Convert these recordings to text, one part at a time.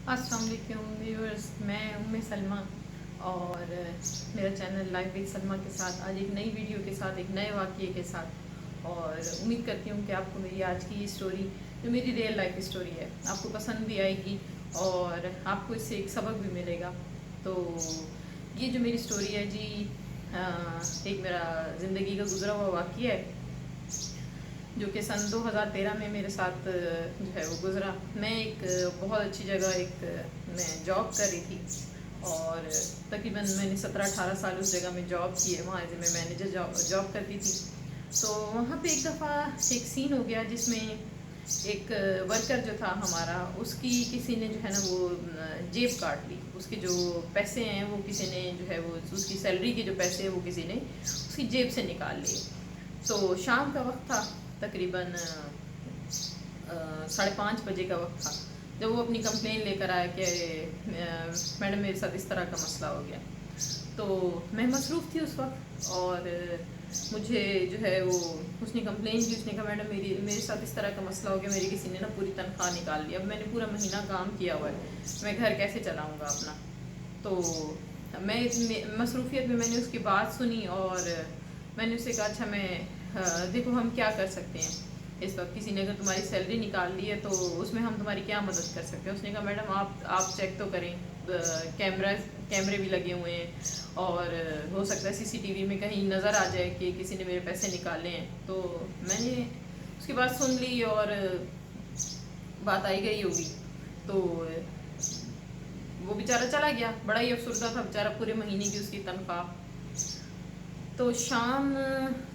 अस्सलाम वालेकुम व्यूअर्स, मैं उम्मे सलमा और मेरा चैनल लाइफ विद सलमा के साथ आज एक नई वीडियो के साथ एक नए वाक़ये के साथ। और उम्मीद करती हूँ कि आपको मेरी आज की ये स्टोरी जो मेरी रियल लाइफ स्टोरी है आपको पसंद भी आएगी और आपको इससे एक सबक भी मिलेगा। तो ये जो मेरी स्टोरी है जी, एक मेरा ज़िंदगी का गुजरा हुआ वाक़या है जो कि सन 2013 में मेरे साथ जो है वो गुज़रा। मैं एक बहुत अच्छी जगह मैं जॉब कर रही थी और तकरीबन मैंने 17-18 साल उस जगह में जॉब की है। वहाँ एज ए मैं मैनेजर जॉब करती थी। तो वहाँ पे एक दफ़ा एक सीन हो गया जिसमें एक वर्कर जो था हमारा, उसकी किसी ने जो है ना वो जेब काट ली। उसके जो पैसे हैं वो किसी ने जो है वो उसकी सैलरी के जो पैसे हैं वो किसी ने उसकी जेब से निकाल लिए। तो शाम का वक्त था, तकरीबन 5:30 बजे का वक्त था जब वो अपनी कंप्लेन लेकर आया कि मैडम मेरे साथ इस तरह का मसला हो गया। तो मैं मसरूफ़ थी उस वक्त और मुझे जो है वो उसने कंप्लेन की। उसने कहा मैडम मेरे साथ इस तरह का मसला हो गया, मेरी किसी ने ना पूरी तनख्वाह निकाल ली। अब मैंने पूरा महीना काम किया हुआ है, मैं घर कैसे चलाऊँगा अपना। तो मैं मसरूफियत में मैंने उसकी बात सुनी और मैंने उससे कहा अच्छा देखो हम क्या कर सकते हैं इस वक्त, किसी ने अगर तुम्हारी सैलरी निकाल ली है तो उसमें हम तुम्हारी क्या मदद कर सकते हैं। उसने कहा मैडम आप चेक तो करें, कैमरे भी लगे हुए हैं और हो सकता है सीसीटीवी में कहीं नज़र आ जाए कि किसी ने मेरे पैसे निकाले हैं। तो मैंने उसकी बात सुन ली और बात आई गई होगी। तो वो बेचारा चला गया, बड़ा ही अफसरदा था बेचारा, पूरे महीने की उसकी तनख्वाह। तो शाम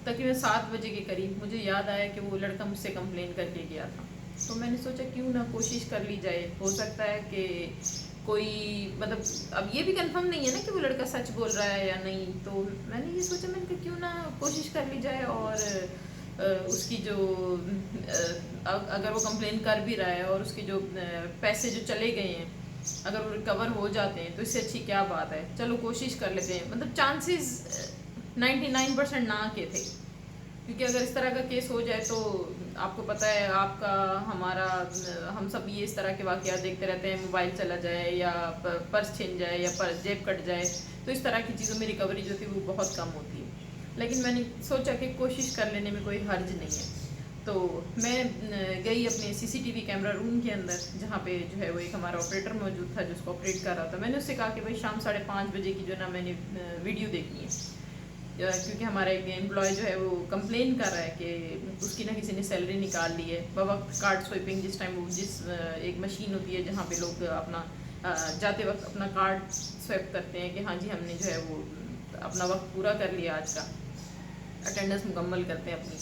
तकरीबन 7 बजे के करीब मुझे याद आया कि वो लड़का मुझसे कंप्लेन करके गया था। तो मैंने सोचा क्यों ना कोशिश कर ली जाए, हो सकता है कि कोई मतलब अब ये भी कंफर्म नहीं है ना कि वो लड़का सच बोल रहा है या नहीं। तो मैंने ये सोचा, मैंने कहा क्यों ना कोशिश कर ली जाए और उसकी जो अगर वो कंप्लेन कर भी रहा है और उसके जो पैसे जो चले गए हैं अगर वो रिकवर हो जाते हैं तो इससे अच्छी क्या बात है, चलो कोशिश कर लेते हैं। मतलब चांसेस 99% ना के थे, क्योंकि अगर इस तरह का केस हो जाए तो आपको पता है आपका हमारा हम सब ये इस तरह के वाक़यात देखते रहते हैं, मोबाइल चला जाए या पर्स छिन जाए या पर्स जेब कट जाए, तो इस तरह की चीज़ों में रिकवरी जो थी वो बहुत कम होती है। लेकिन मैंने सोचा कि कोशिश कर लेने में कोई हर्ज नहीं है। तो मैं गई अपने सीसीटीवी कैमरा रूम के अंदर जहाँ पे जो है वो एक हमारा ऑपरेटर मौजूद था जो उसको ऑपरेट कर रहा था। मैंने उससे कहा कि भाई शाम 5:30 बजे की जो ना मैंने वीडियो देखनी है, क्योंकि हमारा एक एम्प्लॉय जो है वो कंप्लेन कर रहा है कि उसकी ना किसी ने सैलरी निकाल ली है बवक्त कार्ड स्वाइपिंग। जिस टाइम वो एक मशीन होती है जहाँ पे लोग अपना जाते वक्त अपना कार्ड स्वाइप करते हैं कि हाँ जी हमने जो है वो अपना वक्त पूरा कर लिया, आज का अटेंडेंस मुकम्मल करते हैं अपनी।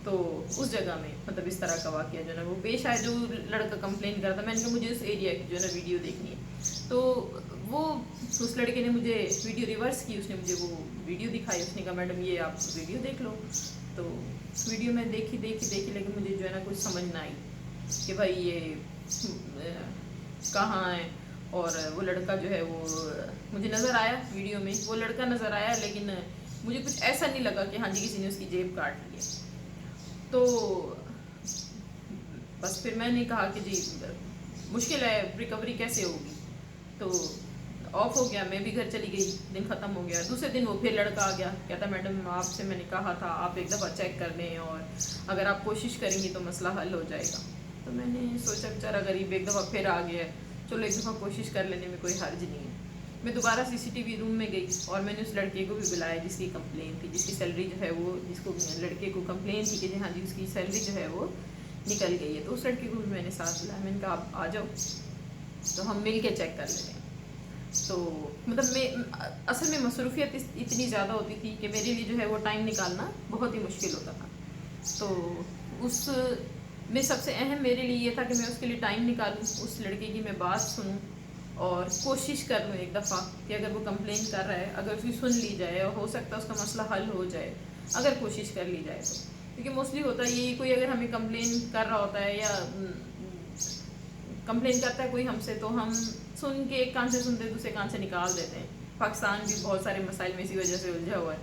तो उस जगह में मतलब इस तरह का वाक़या जो है वो पेश आया, जो लड़का कंप्लेन कर रहा था। मैंने कहा मुझे उस एरिया की जो है ना वीडियो देखनी है। तो वो उस लड़के ने मुझे वीडियो रिवर्स की, उसने मुझे वो वीडियो दिखाई। उसने कहा मैडम ये आप वीडियो देख लो। तो वीडियो में देखी लेकिन मुझे जो है ना कुछ समझ ना आई कि भाई ये कहाँ है। और वो लड़का जो है वो मुझे नज़र आया वीडियो में, वो लड़का नज़र आया, लेकिन मुझे कुछ ऐसा नहीं लगा कि हाँ जी किसी ने उसकी जेब काट ली है। तो बस फिर मैंने कहा कि जी मुश्किल है, रिकवरी कैसे होगी। तो ऑफ हो गया, मैं भी घर चली गई, दिन ख़त्म हो गया। दूसरे दिन वो फिर लड़का आ गया, कहता मैडम आपसे मैंने कहा था आप एक दफ़ा चेक कर लें और अगर आप कोशिश करेंगी तो मसला हल हो जाएगा। तो मैंने सोचा बेचारा गरीब एक दफ़ा फिर आ गया है, चलो एक दफ़ा कोशिश कर लेने में कोई हर्ज नहीं है। मैं दोबारा सीसीटीवी रूम में गई और मैंने उस लड़के को भी बुलाया जिसकी कंप्लेन थी, जिसकी सैलरी जो है वो जिसको लड़के को कंप्लेन थी कि हाँ जी उसकी सैलरी जो है वो निकल गई है। तो उस लड़के को भी मैंने साथ बुलाया, मैंने कहा आप आ जाओ तो हम मिल के चेक कर लेते हैं। तो मतलब मैं असल में मसरूफियत इतनी ज़्यादा होती थी कि मेरे लिए जो है वो टाइम निकालना बहुत ही मुश्किल होता था। तो उस में सबसे अहम मेरे लिए ये था कि मैं उसके लिए टाइम निकालूं, उस लड़के की मैं बात सुनूं और कोशिश कर लूँ एक दफ़ा कि अगर वो कंप्लेन कर रहा है अगर उसकी सुन ली जाए और हो सकता है उसका मसला हल हो जाए, अगर कोशिश कर ली जाए तो। क्योंकि मोस्टली होता है ये, कोई अगर हमें कंप्लेन कर रहा होता है या कंप्लेन करता है कोई हमसे, तो हम सुन के एक कान से सुनते दूसरे कान से निकाल देते हैं। पाकिस्तान भी बहुत सारे मसाइल में इसी वजह से उलझा हुआ है,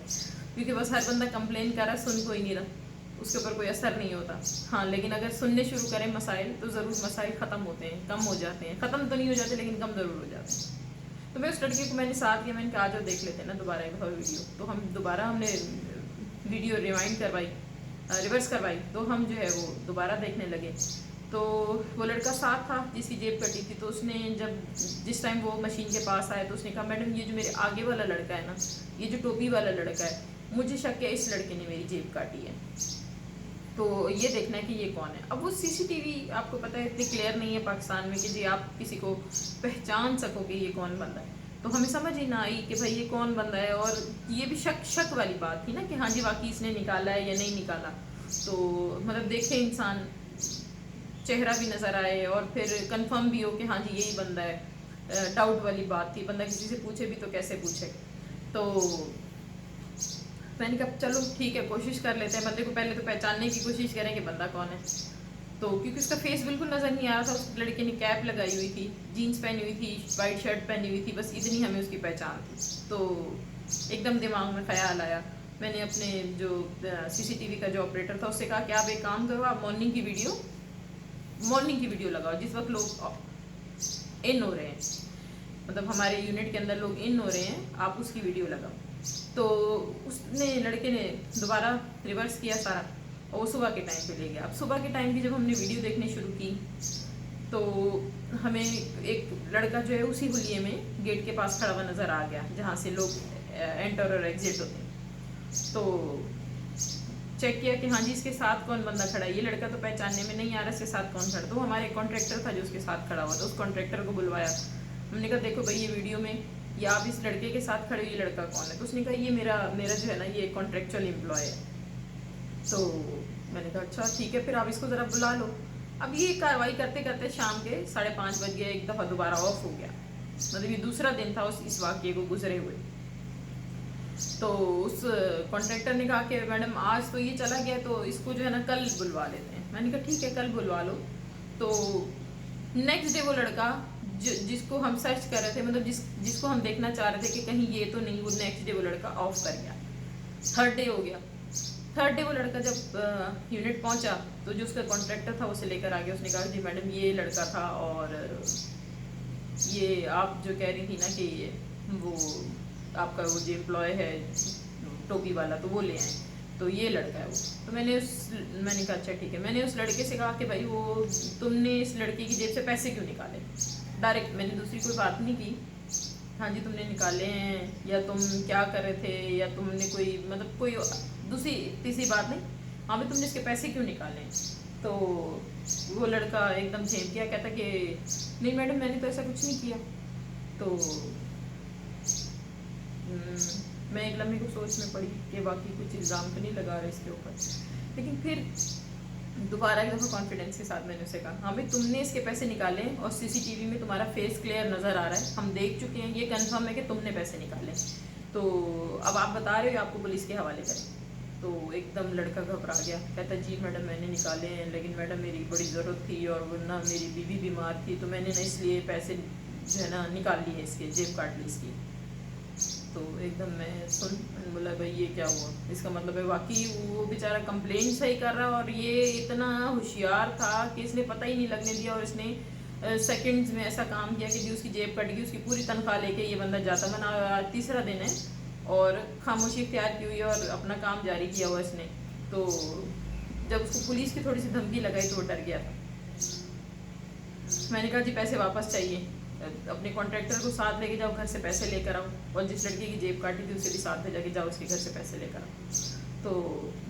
क्योंकि बस हर बंदा कंप्लेन कर रहा है, सुन कोई नहीं रहा। اس کے اوپر کوئی اثر نہیں ہوتا. ہاں لیکن اگر سننے شروع کریں مسائل تو ضرور مسائل ختم ہوتے ہیں, کم ہو جاتے ہیں, ختم تو نہیں ہو جاتے لیکن کم ضرور ہو جاتے ہیں. تو میں اس لڑکی کو میں نے ساتھ کیا, میں نے کہا آ جاؤ دیکھ لیتے ہیں نا دوبارہ ایک دفعہ ویڈیو. تو ہم نے ویڈیو ریوائنڈ کروائی, ریورس کروائی, تو ہم جو ہے وہ دوبارہ دیکھنے لگے. تو وہ لڑکا ساتھ تھا جس کی جیب کٹی تھی. تو اس نے جس ٹائم وہ مشین کے پاس آیا تو اس نے کہا میڈم یہ جو میرے آگے والا لڑکا ہے نا, یہ جو ٹوپی والا لڑکا ہے, مجھے شک ہے اس لڑکے نے میری جیب کاٹی ہے, تو یہ دیکھنا ہے کہ یہ کون ہے. اب وہ سی سی ٹی وی آپ کو پتہ ہے اتنی کلیئر نہیں ہے پاکستان میں کہ جی آپ کسی کو پہچان سکو کہ یہ کون بندہ ہے. تو ہمیں سمجھ ہی نہ آئی کہ بھائی یہ کون بندہ ہے, اور یہ بھی شک والی بات تھی نا کہ ہاں جی واقعی اس نے نکالا ہے یا نہیں نکالا. تو مطلب دیکھے انسان, چہرہ بھی نظر آئے اور پھر کنفرم بھی ہو کہ ہاں جی یہی بندہ ہے. ڈاؤٹ والی بات تھی, بندہ کسی سے پوچھے بھی تو کیسے پوچھے. تو میں نے کہا چلو ٹھیک ہے کوشش کر لیتے ہیں, بندے کو پہلے تو پہچاننے کی کوشش کریں کہ بندہ کون ہے. تو کیونکہ اس کا فیس بالکل نظر نہیں آ رہا تھا. اس لڑکے نے کیپ لگائی ہوئی تھی, جینس پہنی ہوئی تھی, وائٹ شرٹ پہنی ہوئی تھی, بس اتنی ہمیں اس کی پہچان تھی. تو ایک دم دماغ میں خیال آیا, میں نے اپنے جو سی سی ٹی وی کا جو آپریٹر تھا اس سے کہا کہ آپ ایک کام کرو, آپ مارننگ کی ویڈیو لگاؤ جس وقت لوگ ان ہو رہے ہیں, مطلب ہمارے یونٹ کے اندر لوگ ان ہو رہے ہیں, آپ اس کی ویڈیو لگاؤ. تو اس نے لڑکے نے دوبارہ ریورس کیا سارا, اور وہ صبح کے ٹائم پہ لے گیا. اب صبح کے ٹائم کی جب ہم نے ویڈیو دیکھنے شروع کی تو ہمیں ایک لڑکا جو ہے اسی حلیے میں گیٹ کے پاس کھڑا ہوا نظر آ گیا جہاں سے لوگ انٹر اور ایگزٹ ہوتے ہیں. تو چیک کیا کہ ہاں جی اس کے ساتھ کون بندہ کھڑا ہے. یہ لڑکا تو پہچاننے میں نہیں آ رہا اس کے ساتھ کون کھڑا. تو ہمارے کانٹریکٹر تھا جو اس کے ساتھ کھڑا ہوا تھا, اس کانٹریکٹر کو بلوایا. ہم نے کہا دیکھو بھائی یہ ویڈیو میں یا آپ اس لڑکے کے ساتھ کھڑے ہو, یہ لڑکا کون ہے. تو اس نے کہا یہ میرا جو ہے نا یہ کانٹریکچوئل امپلائی ہے. تو میں نے کہا اچھا ٹھیک ہے پھر آپ اس کو ذرا بلا لو. اب یہ کاروائی کرتے کرتے شام کے 5:30 بج گئے, ایک دفعہ دوبارہ آف ہو گیا. مطلب یہ دوسرا دن تھا اس واقعے کو گزرے ہوئے. تو اس کانٹریکٹر نے کہا کہ میڈم آج تو یہ چلا گیا تو اس کو جو ہے نا کل بلوا لیتے ہیں. میں نے کہا ٹھیک ہے کل بلوا لو. تو نیکسٹ ڈے وہ لڑکا جس کو ہم سرچ کر رہے تھے, مطلب جس کو ہم دیکھنا چاہ رہے تھے کہ کہیں یہ تو نہیں, وہ نیکسٹ ڈے وہ لڑکا آف کر گیا. تھرڈ ڈے ہو گیا. تھرڈ ڈے وہ لڑکا جب یونٹ پہنچا تو جو اس کا کانٹریکٹر تھا اسے لے کر آ گیا. اس نے کہا جی میڈم یہ لڑکا تھا, اور یہ آپ جو کہہ رہی تھی نا کہ یہ وہ آپ کا وہ جو امپلائی ہے ٹوپی والا تو وہ لے آئیں, تو یہ لڑکا ہے وہ. تو میں نے کہا اچھا ٹھیک ہے. میں نے اس لڑکے سے کہا کہ بھائی وہ تم نے اس لڑکی کی جیب سے پیسے کیوں نکالے. ڈائریکٹ میں نے دوسری کوئی بات نہیں کی, ہاں جی تم نے نکالے ہیں یا تم کیا کر رہے تھے یا تم نے کوئی مطلب کوئی دوسری تیسری بات نہیں, ہاں بھائی تم نے اس کے پیسے کیوں نکالے. تو وہ لڑکا ایک دم جھیپ گیا, کہتا کہ نہیں میڈم میں نے تو ایسا کچھ نہیں کیا. تو میں ایک لمحے کو سوچ میں پڑی کہ واقعی کچھ الزام تو نہیں لگا رہے اس کے اوپر. لیکن پھر دوبارہ ایک دفعہ کانفیڈنس کے ساتھ میں نے اسے کہا ہاں بھائی تم نے اس کے پیسے نکالے اور سی سی ٹی وی میں تمہارا فیس کلیئر نظر آ رہا ہے, ہم دیکھ چکے ہیں, یہ کنفرم ہے کہ تم نے پیسے نکالے. تو اب آپ بتا رہے ہو آپ کو پولیس کے حوالے کریں. تو ایک دم لڑکا گھبرا گیا, کہتا جی میڈم میں نے نکالے ہیں لیکن میڈم میری بڑی ضرورت تھی اور ورنہ میری بیوی بیمار تھی, تو میں نے نا اس لیے پیسے جو ہے نا نکال لیے, اس کے جیب کاٹ لی اس کی. تو ایک دم میں نے بولا بھائی یہ کیا ہوا. اس کا مطلب ہے واقعی وہ بیچارہ کمپلین صحیح کر رہا, اور یہ اتنا ہوشیار تھا کہ اس نے پتہ ہی نہیں لگنے دیا, اور اس نے سیکنڈز میں ایسا کام کیا کہ جو اس کی جیب کٹ گئی, اس کی پوری تنخواہ لے کے یہ بندہ جاتا. میں تیسرا دن ہے اور خاموشی اختیار کی ہوئی اور اپنا کام جاری کیا ہوا اس نے. تو جب اس کو پولیس کی تھوڑی سی دھمکی لگائی تو وہ ڈر گیا تھا. میں نے کہا جی پیسے واپس چاہیے, اپنے کانٹریکٹر کو ساتھ لے کے جاؤ, گھر سے پیسے لے کر آؤ, اور جس لڑکی کی جیب کاٹی تھی اسے بھی ساتھ بھیجا کہ جاؤ اس کے گھر سے پیسے لے کر آؤ. تو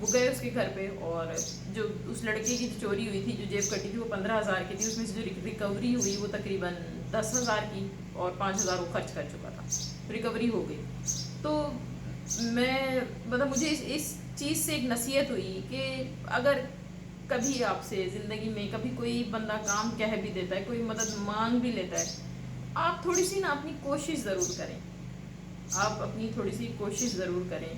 وہ گئے اس کے گھر پہ, اور جو اس لڑکے کی چوری ہوئی تھی, جو جیب کٹی تھی, وہ 15,000 کی تھی. اس میں سے جو ریکوری ہوئی وہ تقریباً 10,000 کی, اور 5,000 وہ خرچ کر چکا تھا. ریکوری ہو گئی. تو میں مطلب مجھے اس چیز سے ایک نصیحت ہوئی کہ اگر کبھی آپ سے زندگی میں کبھی کوئی بندہ کام کہہ بھی دیتا ہے, کوئی مدد مانگ بھی لیتا ہے, آپ تھوڑی سی نا اپنی کوشش ضرور کریں. آپ اپنی تھوڑی سی کوشش ضرور کریں.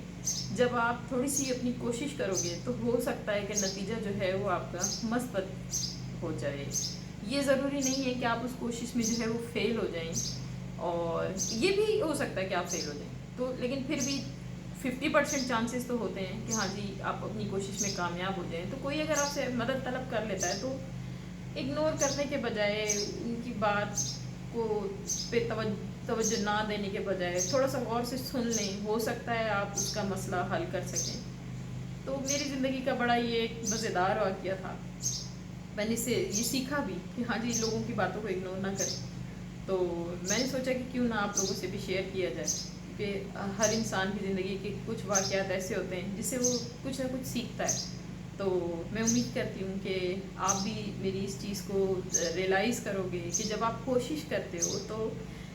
جب آپ تھوڑی سی اپنی کوشش کرو گے تو ہو سکتا ہے کہ نتیجہ جو ہے وہ آپ کا مثبت ہو جائے. یہ ضروری نہیں ہے کہ آپ اس کوشش میں جو ہے وہ فیل ہو جائیں, اور یہ بھی ہو سکتا ہے کہ آپ فیل ہو جائیں. تو لیکن پھر بھی 50% चांसेस तो होते हैं कि हाँ जी आप अपनी कोशिश में कामयाब हो जाएं। तो कोई अगर आपसे मदद तलब कर लेता है तो इग्नोर करने के बजाय, उनकी बात को पे तवज्जो ना देने के बजाय थोड़ा सा गौर से सुन लें, हो सकता है आप उसका मसला हल कर सकें। तो मेरी ज़िंदगी का बड़ा ये एक मज़ेदार वाक़या था। मैंने इससे ये सीखा भी कि हाँ जी लोगों की बातों को इग्नोर ना करें। तो मैंने सोचा कि क्यों ना आप लोगों से भी शेयर किया जाए, क्योंकि हर इंसान की ज़िंदगी के कुछ वाक़यात ऐसे होते हैं जिससे वो कुछ ना कुछ सीखता है। तो मैं उम्मीद करती हूँ कि आप भी मेरी इस चीज़ को रियलाइज़ करोगे कि जब आप कोशिश करते हो तो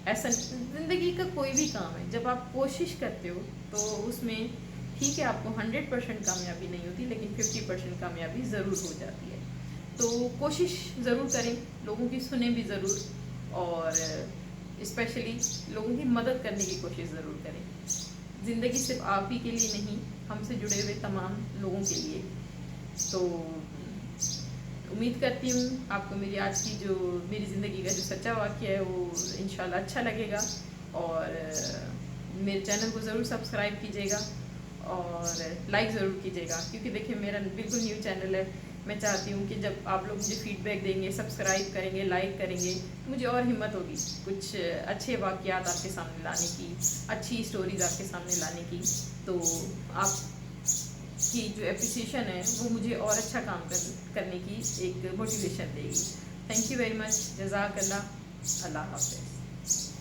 ऐसा, ज़िंदगी का कोई भी काम है जब आप कोशिश करते हो तो उसमें ठीक है आपको 100% कामयाबी नहीं होती, लेकिन 50% कामयाबी ज़रूर हो जाती है। तो कोशिश ज़रूर करें, लोगों की सुने भी ज़रूर, और स्पेशली लोगों की मदद करने की कोशिश ज़रूर करें। ज़िंदगी सिर्फ आप ही के लिए नहीं, हमसे जुड़े हुए तमाम लोगों के लिए। तो उम्मीद करती हूँ आपको मेरी आज की जो मेरी ज़िंदगी का जो सच्चा वाक़या है वो इंशाल्लाह अच्छा लगेगा, और मेरे चैनल को ज़रूर सब्सक्राइब कीजिएगा और लाइक ज़रूर कीजिएगा, क्योंकि देखिए मेरा बिल्कुल न्यू चैनल है। मैं चाहती हूँ कि जब आप लोग मुझे फीडबैक देंगे, सब्सक्राइब करेंगे, लाइक करेंगे, तो मुझे और हिम्मत होगी कुछ अच्छे वाक़यात आपके सामने लाने की, अच्छी स्टोरीज़ आपके सामने लाने की। तो आप की जो एप्रिसिएशन है वो मुझे और अच्छा काम करने की एक मोटिवेशन देगी। Thank you very much. जज़ाकल्लाह। अल्लाह हाफ़िज़।